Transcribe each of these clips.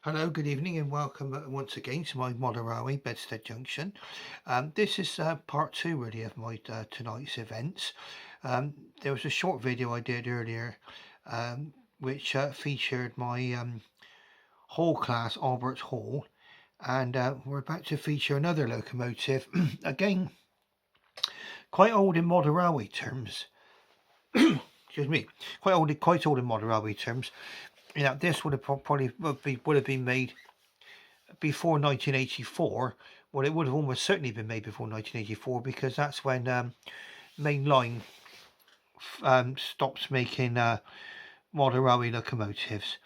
Hello, good evening, and welcome once again to my model railway, Bedstead Junction. This is part two, really, of my tonight's events. There was a short video I did earlier, which featured my Hall class, Albert Hall, and we're about to feature another locomotive, again, quite old in model railway terms. Excuse me, quite old in model railway terms. This would have probably would have been made before 1984. Well, it would have almost certainly been made before 1984 because that's when Main Line stopped making model railway locomotives.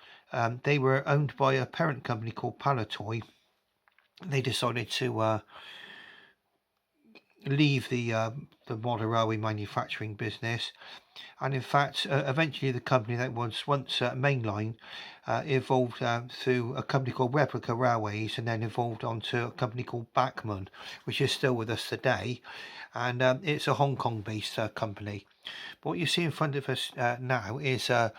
They were owned by a parent company called Palatoy. They decided to leave the model railway manufacturing business, and in fact, eventually the company that was once Mainline evolved through a company called Replica Railways, and then evolved onto a company called Bachmann, which is still with us today, and it's a Hong Kong-based company. But what you see in front of us now is a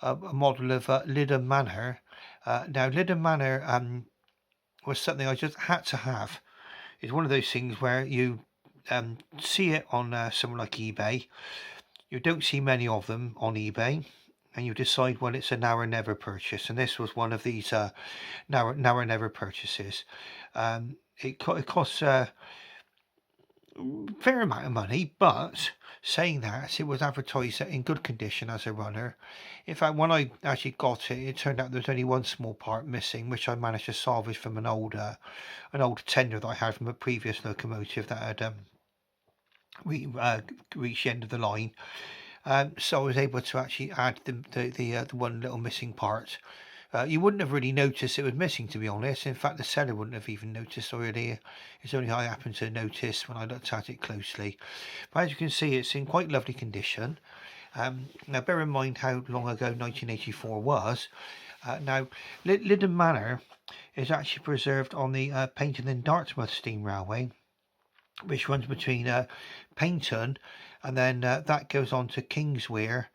model of Lyddham Manor. Now, Lyddham Manor was something I just had to have. It's one of those things where you see it on somewhere like eBay. You don't see many of them on eBay, and you decide, well, it's a now or never purchase, and this was one of these now or never purchases. It costs a fair amount of money, but saying that, it was advertised in good condition as a runner. In fact, when I actually got it, it turned out there was only one small part missing, which I managed to salvage from an old tender that I had from a previous locomotive that had reached the end of the line. So I was able to actually add the one little missing part. You wouldn't have really noticed it was missing, to be honest. In fact, the seller wouldn't have even noticed already. It's only I happened to notice when I looked at it closely. But as you can see, it's in quite lovely condition. Now, bear in mind how long ago 1984 was. Now, Lyddham Manor is actually preserved on the Paignton and Dartmouth Steam Railway, which runs between Paignton, and then that goes on to Kingswear,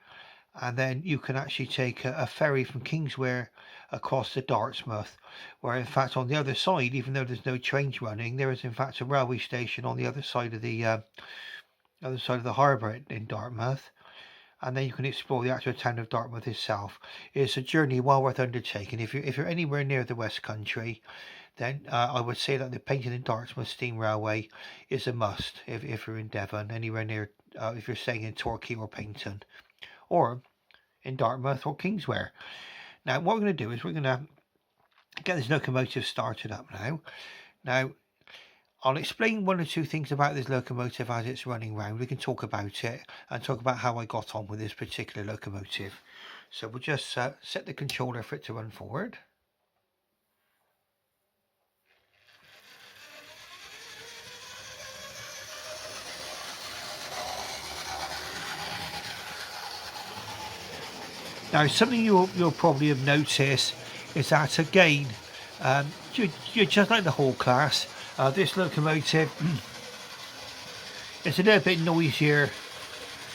and then you can actually take a ferry from Kingswear across to Dartmouth, where in fact on the other side, even though there's no trains running, there is in fact a railway station on the other side of the harbour in Dartmouth, and then you can explore the actual town of Dartmouth itself. It's a journey well worth undertaking. If you're anywhere near the West Country, then I would say that the Paignton and Dartmouth Steam Railway is a must if you're in Devon, anywhere near, if you're staying in Torquay or Paignton, or in Dartmouth or Kingswear. Now, what we're going to do is we're going to get this locomotive started up now. Now, I'll explain one or two things about this locomotive as it's running round. We can talk about it and talk about how I got on with this particular locomotive. So we'll just set the controller for it to run forward. Now, something you'll probably have noticed is that, again, you're just like the Hall class. This locomotive is a little bit noisier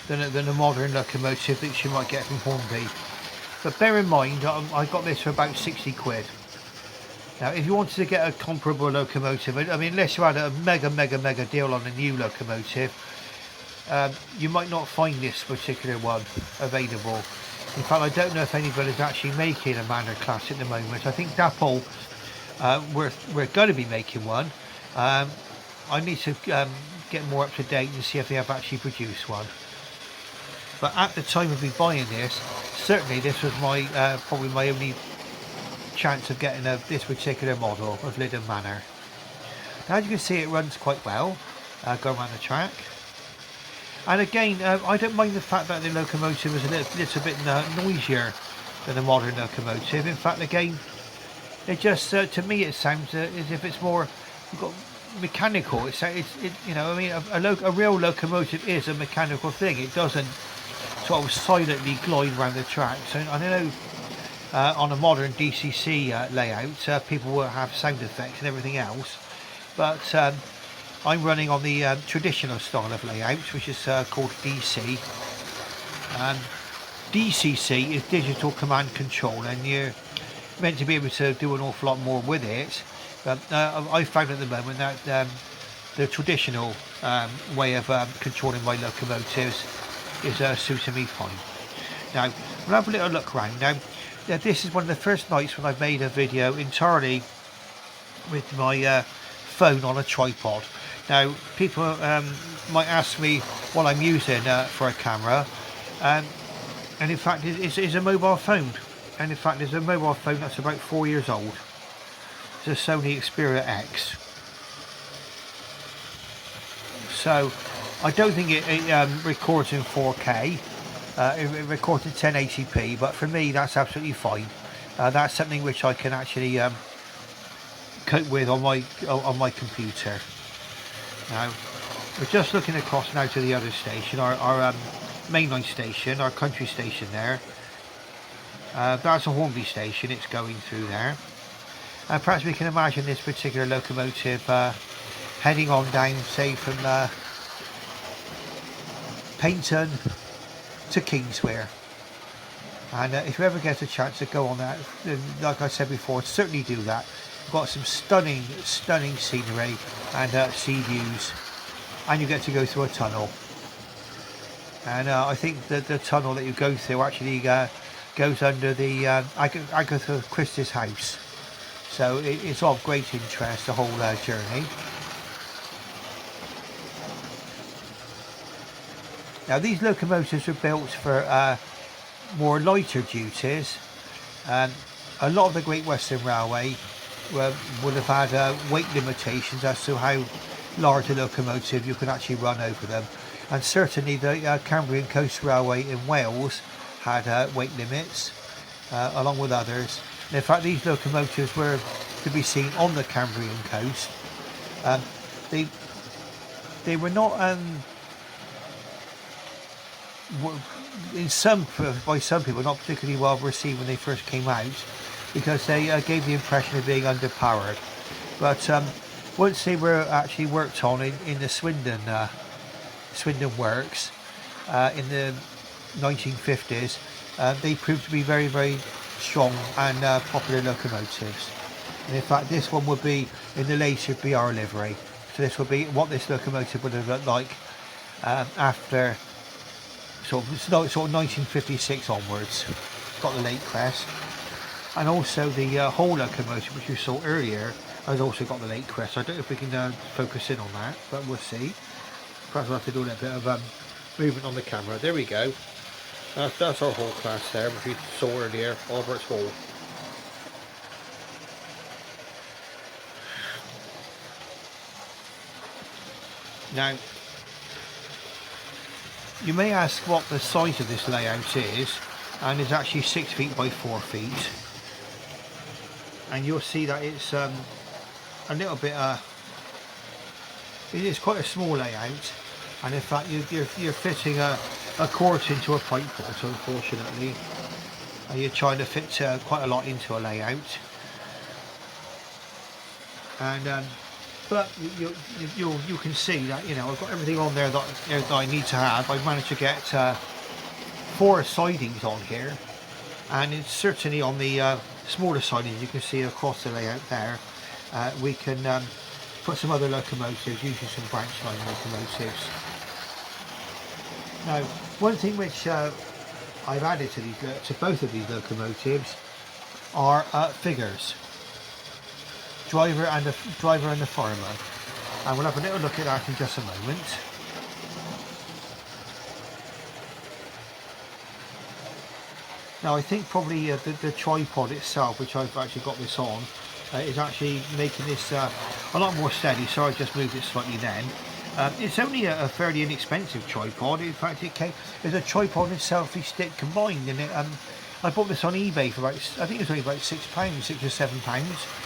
than a modern locomotive that you might get from Hornby. But bear in mind, I got this for about 60 quid. Now, if you wanted to get a comparable locomotive, I mean, unless you had a mega deal on a new locomotive, you might not find this particular one available. In fact, I don't know if anybody's actually making a Manor class at the moment. I think Dapple, we're going to be making one. I need to get more up to date and see if they have actually produced one. But at the time of me buying this, certainly this was my probably my only chance of getting this particular model of Lyddham Manor. Now, as you can see, it runs quite well, going around the track. And again, I don't mind the fact that the locomotive is a little bit noisier than a modern locomotive. In fact, again, it just to me it sounds as if it's more mechanical. It's you know, I mean, a real locomotive is a mechanical thing. It doesn't sort of silently glide around the track. So I know on a modern DCC layout, people will have sound effects and everything else, but I'm running on the traditional style of layout, which is called DC. DCC is digital command control, and meant to be able to do an awful lot more with it. But I found at the moment that the traditional way of controlling my locomotives is suiting me fine. Now, we'll have a little look around. Now, this is one of the first nights when I've made a video entirely with my phone on a tripod. Now, people might ask me what I'm using for a camera, and in fact it's a mobile phone. And in fact, it's a mobile phone that's about 4 years old. It's a Sony Xperia X. So I don't think it records in 4K. It records in 1080p, but for me that's absolutely fine. That's something which I can actually cope with on my computer. Now we're just looking across now to the other station, our mainline station, our country station there. That's a Hornby station, it's going through there. And perhaps we can imagine this particular locomotive heading on down, say, from Paynton to Kingswear. And if you ever get a chance to go on that, like I said before, certainly do that. We've got some stunning scenery and sea views, and you get to go through a tunnel. And I think that the tunnel that you go through actually goes under the Agatha Christie's house, so it's of great interest, the whole journey. Now these locomotives were built for more lighter duties. A lot of the Great Western Railway would have had weight limitations as to how large a locomotive you could actually run over them, and certainly the Cambrian Coast Railway in Wales had weight limits, along with others. And in fact, these locomotives were to be seen on the Cambrian coast. They were not by some people not particularly well received when they first came out, because they gave the impression of being underpowered. But once they were actually worked on in the Swindon works in the 1950s, they proved to be very strong and popular locomotives. And in fact, this one would be in the later BR livery. So this would be what this locomotive would have looked like after sort of 1956 onwards. Got the late crest, and also the Hall locomotive, which you saw earlier, has also got the late crest. I don't know if we can focus in on that, but we'll see. Perhaps we'll have to do a little bit of movement on the camera. There we go. That's our Hall class there, which we saw earlier, Albert's Hall. Now, you may ask what the size of this layout is, and it's actually 6 feet by 4 feet. And you'll see that it's a little bit, it is quite a small layout, and in fact you're fitting a quart into a pipe port, unfortunately, and you're trying to fit quite a lot into a layout. And but you can see that, you know, I've got everything on there that I need to have. I've managed to get 4 sidings on here, and it's certainly on the smaller sidings. You can see across the layout there. We can put some other locomotives, using some branch line locomotives. Now, one thing which I've added to both of these locomotives are figures. Driver and the fireman, and we'll have a little look at that in just a moment. Now I think probably the tripod itself, which I've actually got this on, is actually making this a lot more steady, so I just moved it slightly then. It's only a fairly inexpensive tripod. In fact, there's a tripod and selfie stick combined, and I bought this on eBay for about, I think it was only about £6, £6 or £7.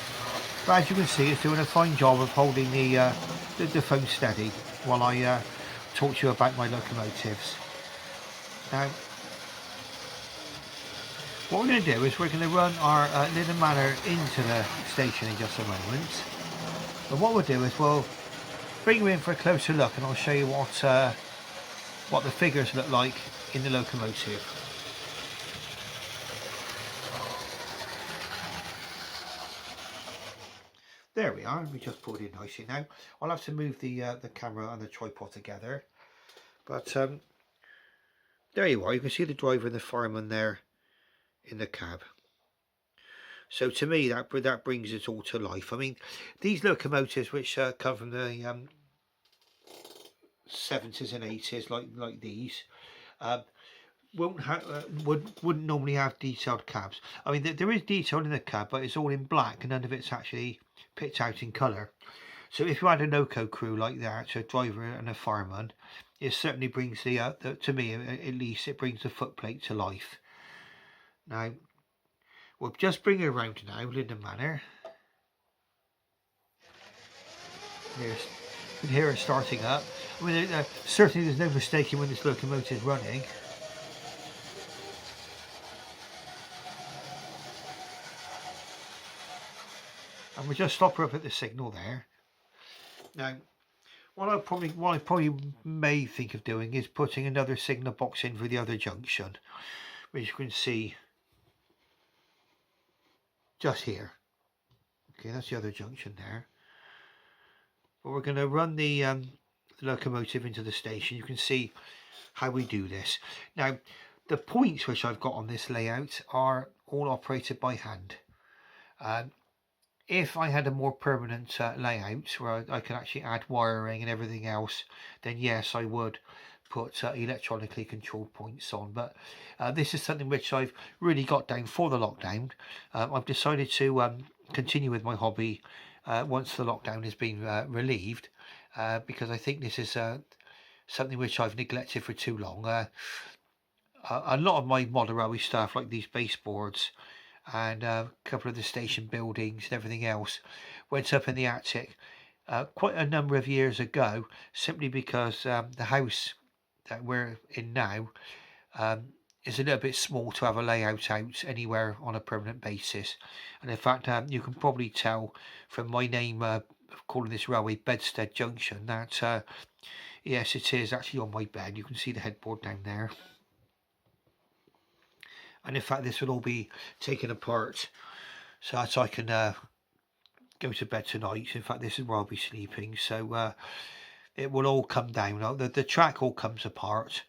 But as you can see, it's doing a fine job of holding the phone steady while I talk to you about my locomotives. Now, what we're going to do is we're going to run our Hall Manor into the station in just a moment. But what we'll do is we'll bring you in for a closer look, and I'll show you what the figures look like in the locomotive. There we are. We just put it in nicely now. I'll have to move the camera and the tripod together. But there you are. You can see the driver and the fireman there in the cab. So to me, that brings it all to life. I mean, these locomotives, which come from the 70s and 80s, like these, wouldn't normally have detailed cabs. I mean, there is detail in the cab, but it's all in black, and none of it's actually picked out in colour. So if you had a loco crew like that, so a driver and a fireman, it certainly brings the to me at least, it brings the footplate to life. Now we'll just bring it around now, Linden Manor. You can hear it starting up. I mean, certainly there's no mistaking when this locomotive is running. And we'll just stop her up at the signal there. Now, what I probably may think of doing is putting another signal box in for the other junction, which you can see just here. Okay, that's the other junction there. But we're going to run the locomotive into the station. You can see how we do this. Now, the points which I've got on this layout are all operated by hand. If I had a more permanent layout where I could actually add wiring and everything else, then yes, I would put electronically controlled points on. But this is something which I've really got down for the lockdown. I've decided to continue with my hobby once the lockdown has been relieved, because I think this is something which I've neglected for too long. A lot of my model railway stuff, like these baseboards and a couple of the station buildings and everything else, went up in the attic quite a number of years ago, simply because the house that we're in now is a little bit small to have a layout out anywhere on a permanent basis. And in fact, you can probably tell from my name of calling this railway Bedstead Junction that yes, it is actually on my bed. You can see the headboard down there. And in fact, this will all be taken apart so that I can go to bed tonight. In fact, this is where I'll be sleeping. So it will all come down. The track all comes apart.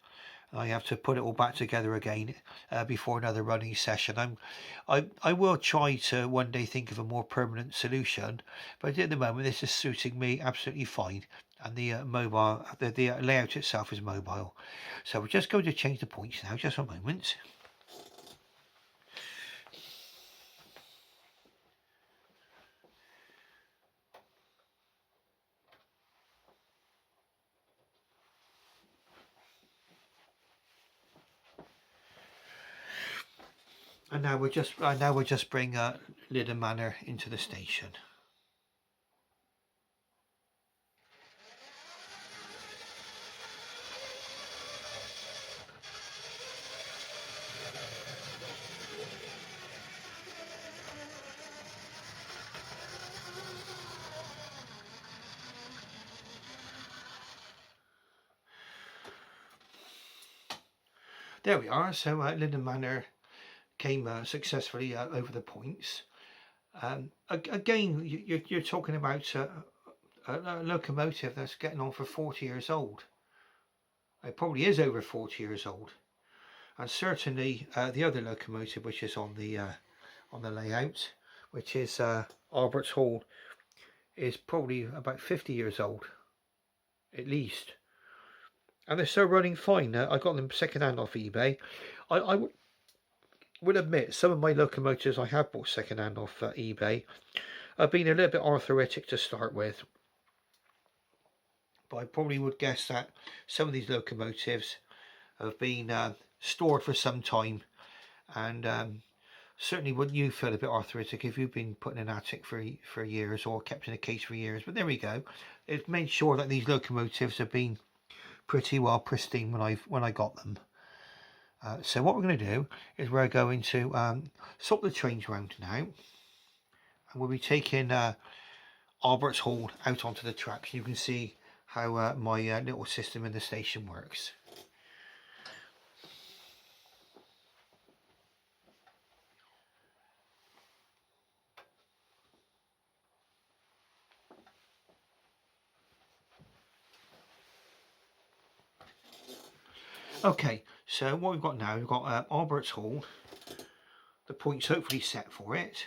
I have to put it all back together again before another running session. I will try to one day think of a more permanent solution, but at the moment this is suiting me absolutely fine. And the the layout itself is mobile. So we're just going to change the points now, just a moment. And now we'll just bring Linden Manor into the station. There we are. So Linden Manor came successfully over the points. Again, you're talking about a locomotive that's getting on for 40 years old. It probably is over 40 years old, and certainly the other locomotive which is on the layout, which is Albert's Hall, is probably about 50 years old, at least. And they're still running fine. I got them second hand off eBay. I will admit some of my locomotives I have bought second hand off eBay have been a little bit arthritic to start with, but I probably would guess that some of these locomotives have been stored for some time, and certainly wouldn't you feel a bit arthritic if you've been put in an attic for years or kept in a case for years. But there we go. It's made sure that these locomotives have been pretty well pristine when I got them. So what we're going to do is we're going to swap the trains round now, and we'll be taking Albert's Hall out onto the tracks. You can see how my little system in the station works. Okay, so what we've got now, we've got Albert's Hall. The point's hopefully set for it.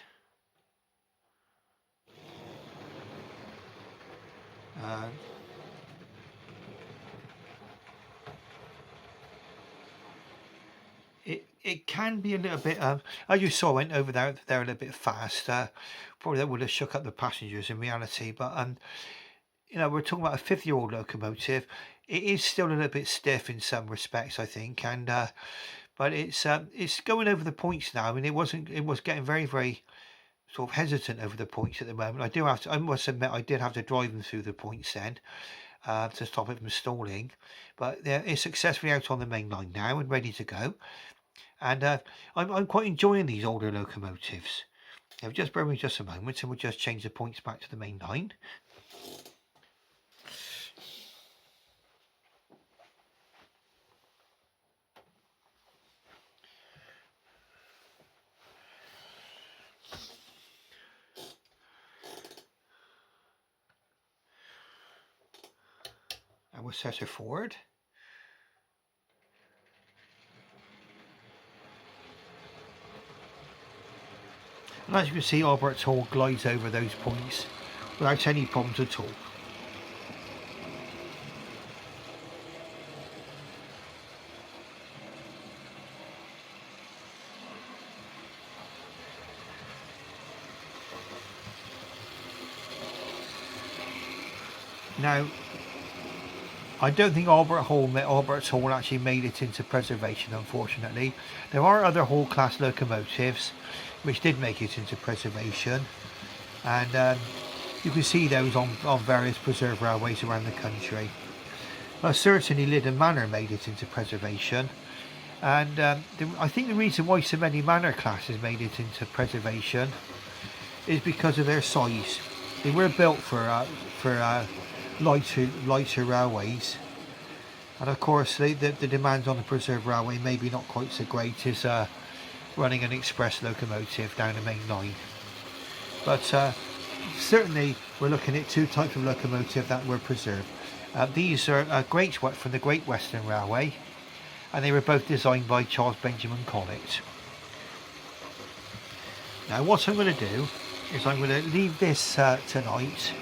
It can be a little bit, as you saw, I went over there a little bit fast. Probably that would have shook up the passengers in reality, but you know, we're talking about a 50-year-old locomotive. It is still a little bit stiff in some respects, I think, and but it's going over the points now. I mean, it was getting very, very sort of hesitant over the points at the moment. I must admit, I did have to drive them through the points then to stop it from stalling, but it's successfully out on the main line now and ready to go. And I'm quite enjoying these older locomotives. Now, just bear with me just a moment, and we'll just change the points back to the main line. And we'll set her forward. And as you can see, Albert's Hall glides over those points without any problems at all. Now, I don't think Albert's Hall actually made it into preservation, unfortunately. There are other Hall class locomotives which did make it into preservation, and you can see those on various preserved railways around the country. Certainly Hall Manor made it into preservation, and I think the reason why so many manor classes made it into preservation is because of their size. They were built for lighter railways, and of course the demands on the preserved railway maybe not quite so great as running an express locomotive down the main line, but certainly we're looking at two types of locomotive that were preserved. These are from the Great Western Railway, and they were both designed by Charles Benjamin Collett. Now what I'm going to do is I'm going to leave this tonight,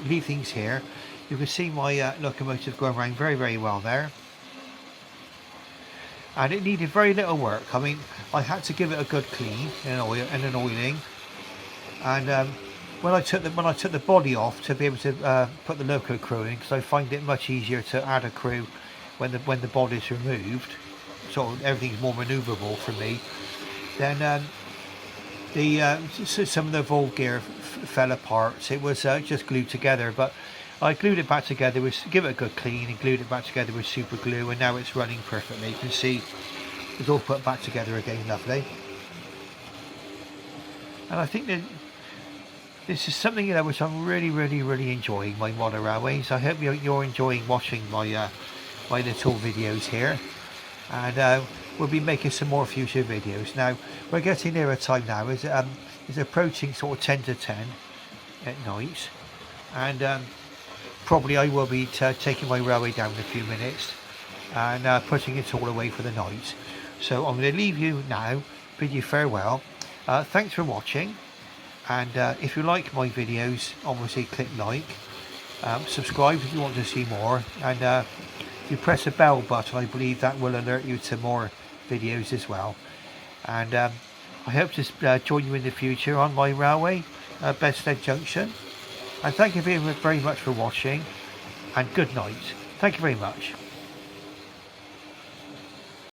leave things here. You can see my locomotive going around very, very well there, and it needed very little work. I mean, I had to give it a good clean and an oiling, and when I took the body off to be able to put the loco crew in, because I find it much easier to add a crew when the body's removed, so everything's more manoeuvrable for me. Then some of the Vol gear fell apart. So it was just glued together, but I glued it back together give it a good clean and glued it back together with super glue, and now it's running perfectly. You can see it's all put back together again, lovely. And I think that this is something, you know, which I'm really, really, really enjoying, my modern railways. I hope you're enjoying watching my my little videos here, and we'll be making some more future videos. Now we're getting near a time now, is approaching sort of 10 to 10 at night, and probably I will be taking my railway down in a few minutes and putting it all away for the night. So I'm going to leave you now, bid you farewell. Thanks for watching, and if you like my videos, obviously click like, subscribe if you want to see more, and if you press the bell button, I believe that will alert you to more videos as well. And I hope to join you in the future on my railway, Bedstead Junction. And thank you very much for watching, and good night. Thank you very much.